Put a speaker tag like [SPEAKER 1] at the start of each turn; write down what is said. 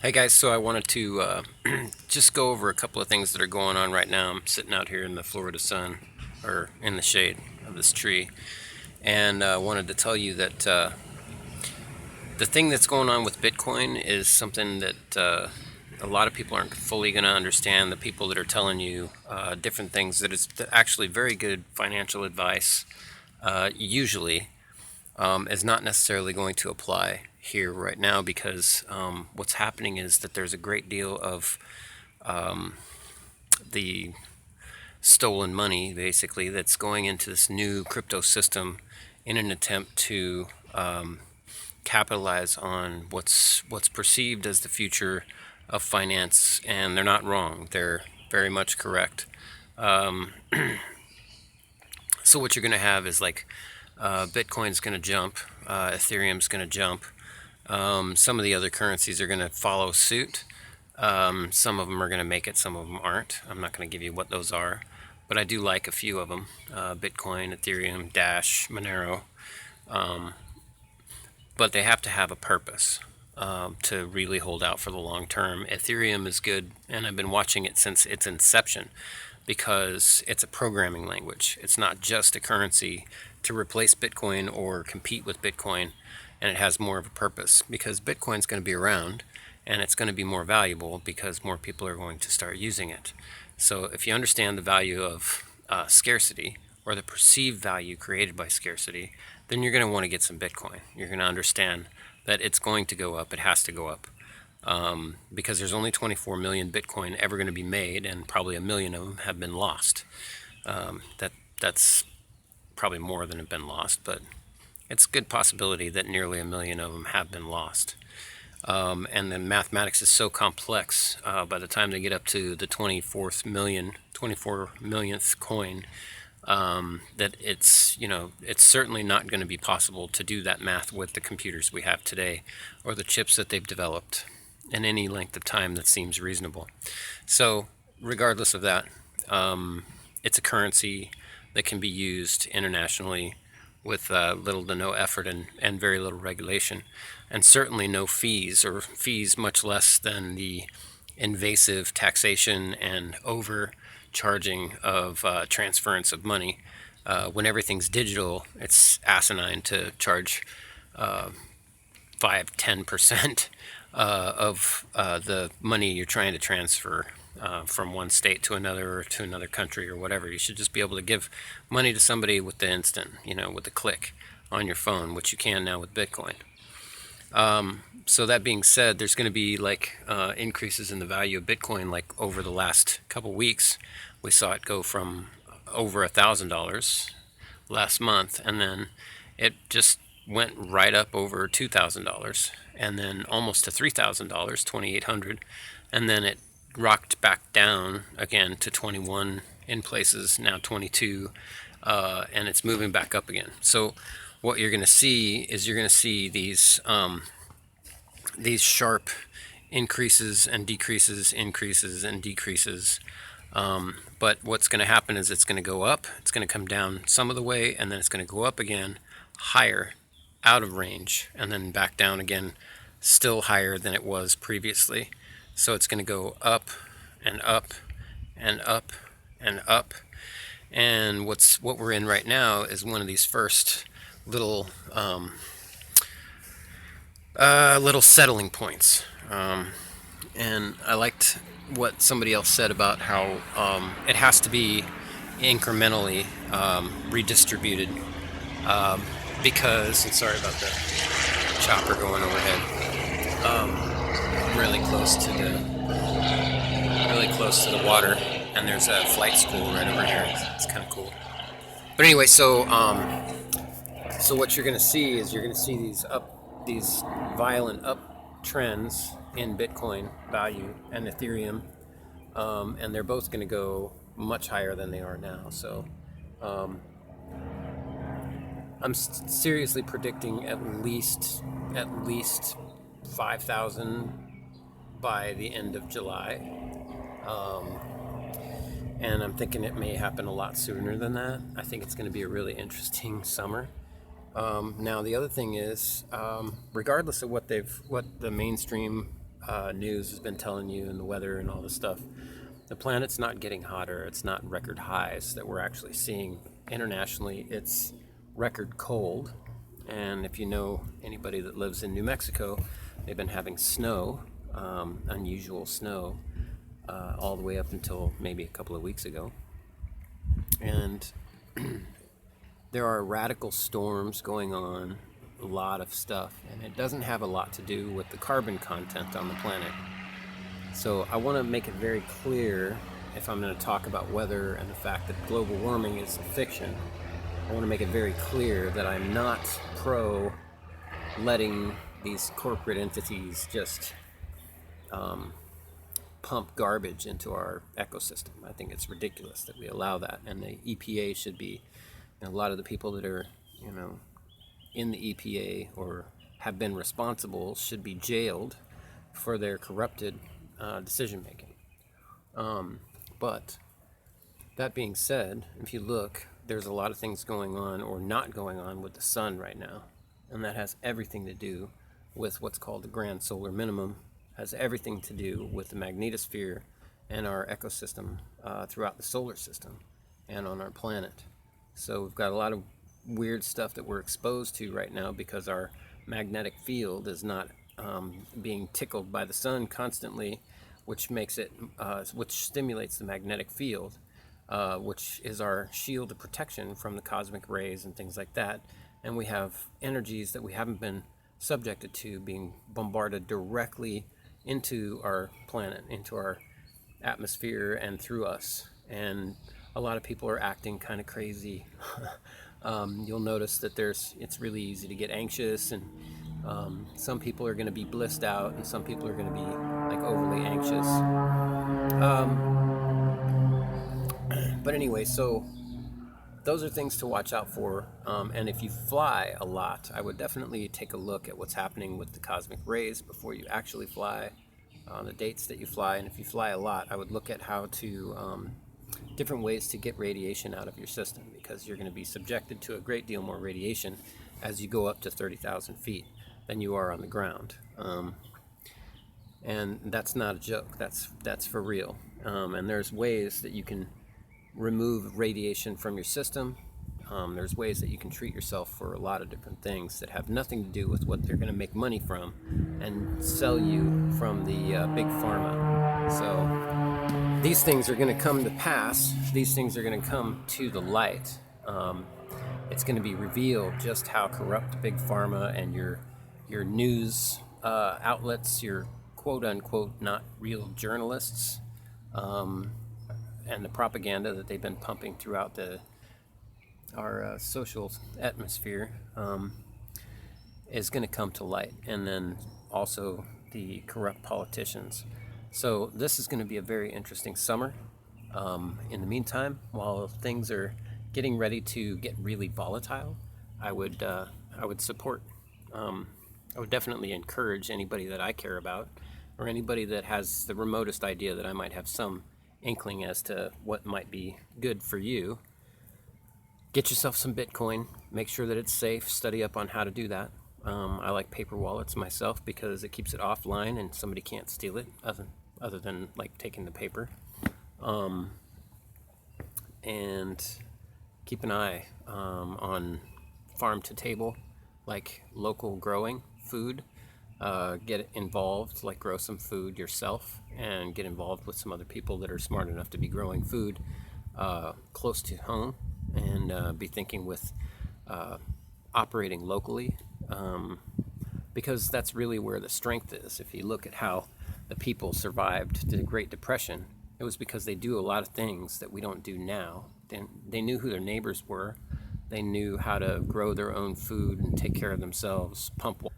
[SPEAKER 1] Hey guys, so I wanted to just go over a couple of things that are going on right now. I'm sitting out here in the Florida sun, or in the shade of this tree, and wanted to tell you that the thing that's going on with Bitcoin is something that a lot of people aren't fully going to understand. The people that are telling you different things that is actually very good financial advice, usually, is not necessarily going to apply here right now because what's happening is that there's a great deal of the stolen money, basically, that's going into this new crypto system in an attempt to capitalize on what's perceived as the future of finance, and they're not wrong. They're very much correct. So what you're going to have is like Bitcoin's going to jump, Ethereum's going to jump. Some of the other currencies are going to follow suit. Some of them are going to make it, some of them aren't. I'm not going to give you what those are, but I do like a few of them: Bitcoin, Ethereum, Dash, Monero. But they have to have a purpose to really hold out for the long term. Ethereum is good, and I've been watching it since its inception because it's a programming language. It's not just a currency to replace Bitcoin or compete with Bitcoin, and it has more of a purpose because Bitcoin's going to be around and it's going to be more valuable because more people are going to start using it. So if you understand the value of scarcity, or the perceived value created by scarcity, then you're going to want to get some Bitcoin. You're going to understand that it's going to go up. It has to go up because there's only 24 million Bitcoin ever going to be made, and probably a million of them have been lost. That's probably more than have been lost, but it's a good possibility that nearly a million of them have been lost. And the mathematics is so complex. By the time they get up to the 24 millionth coin, that it's certainly not going to be possible to do that math with the computers we have today, or the chips that they've developed, in any length of time that seems reasonable. So, regardless of that, it's a currency that can be used internationally with little to no effort and very little regulation, and certainly no fees, or fees much less than the invasive taxation and overcharging of transference of money. When everything's digital, it's asinine to charge 5-10% of the money you're trying to transfer from one state to another, or to another country, or whatever. You should just be able to give money to somebody with the instant, with the click on your phone, which you can now with Bitcoin. So that being said, there's going to be like increases in the value of Bitcoin. Like over the last couple weeks, we saw it go from over $1,000 last month, and then it just went right up over $2,000, and then almost to $3,000, 2,800, and then it rocked back down again to 21 in places, now 22, and it's moving back up again. So what you're going to see is these sharp increases and decreases, increases and decreases. But what's going to happen is it's going to go up, it's going to come down some of the way, and then it's going to go up again, higher, out of range, and then back down again, still higher than it was previously. So it's going to go up and up and up and up. And what we're in right now is one of these first little little settling points. And I liked what somebody else said about how it has to be incrementally redistributed, because, and sorry about the chopper going overhead, really close to the water, and there's a flight school right over here. It's kind of cool. But anyway, so what you're going to see is you're going to see these violent up trends in Bitcoin value and Ethereum, and they're both going to go much higher than they are now. So I'm seriously predicting at least 5,000 by the end of July. And I'm thinking it may happen a lot sooner than that. I think it's going to be a really interesting summer. Now the other thing is, regardless of what the mainstream news has been telling you, and the weather and all this stuff, the planet's not getting hotter. It's not record highs that we're actually seeing internationally. It's record cold. And if you know anybody that lives in New Mexico, they've been having snow, unusual snow, all the way up until maybe a couple of weeks ago. And there are radical storms going on, a lot of stuff, and it doesn't have a lot to do with the carbon content on the planet. So I want to make it very clear, if I'm going to talk about weather and the fact that global warming is a fiction, I want to make it very clear that I'm not pro letting these corporate entities just pump garbage into our ecosystem. I think it's ridiculous that we allow that, and the EPA should be, and a lot of the people that are, in the EPA or have been responsible should be jailed for their corrupted decision making. But that being said, if you look, there's a lot of things going on or not going on with the sun right now, and that has everything to do with what's called the grand solar minimum, has everything to do with the magnetosphere and our ecosystem throughout the solar system and on our planet. So we've got a lot of weird stuff that we're exposed to right now because our magnetic field is not being tickled by the sun constantly, which makes it, which stimulates the magnetic field, which is our shield of protection from the cosmic rays and things like that. And we have energies that we haven't been subjected to being bombarded directly into our planet, into our atmosphere, and through us. And a lot of people are acting kind of crazy. You'll notice that it's really easy to get anxious, and some people are going to be blissed out, and some people are going to be like overly anxious. But anyway, so those are things to watch out for. And if you fly a lot, I would definitely take a look at what's happening with the cosmic rays before you actually fly, on the dates that you fly. And if you fly a lot, I would look at how to different ways to get radiation out of your system, because you're going to be subjected to a great deal more radiation as you go up to 30,000 feet than you are on the ground. And that's not a joke. That's for real. And there's ways that you can remove radiation from your system. There's ways that you can treat yourself for a lot of different things that have nothing to do with what they're going to make money from and sell you from the big pharma. So these things are going to come to pass. These things are going to come to the light. It's going to be revealed just how corrupt big pharma and your news outlets, your quote unquote not real journalists, and the propaganda that they've been pumping throughout our social atmosphere is going to come to light. And then also the corrupt politicians. So this is going to be a very interesting summer. In the meantime, while things are getting ready to get really volatile, I would support, I would definitely encourage anybody that I care about, or anybody that has the remotest idea that I might have some inkling as to what might be good for you. Get yourself some Bitcoin. Make sure that it's safe. Study up on how to do that. I like paper wallets myself because it keeps it offline and somebody can't steal it other than like taking the paper. And keep an eye on farm to table, like local growing food. Get involved, like grow some food yourself, and get involved with some other people that are smart enough to be growing food close to home, and be thinking with operating locally, because that's really where the strength is. If you look at how the people survived the Great Depression, it was because they do a lot of things that we don't do now. They knew who their neighbors were. They knew how to grow their own food and take care of themselves, pump water.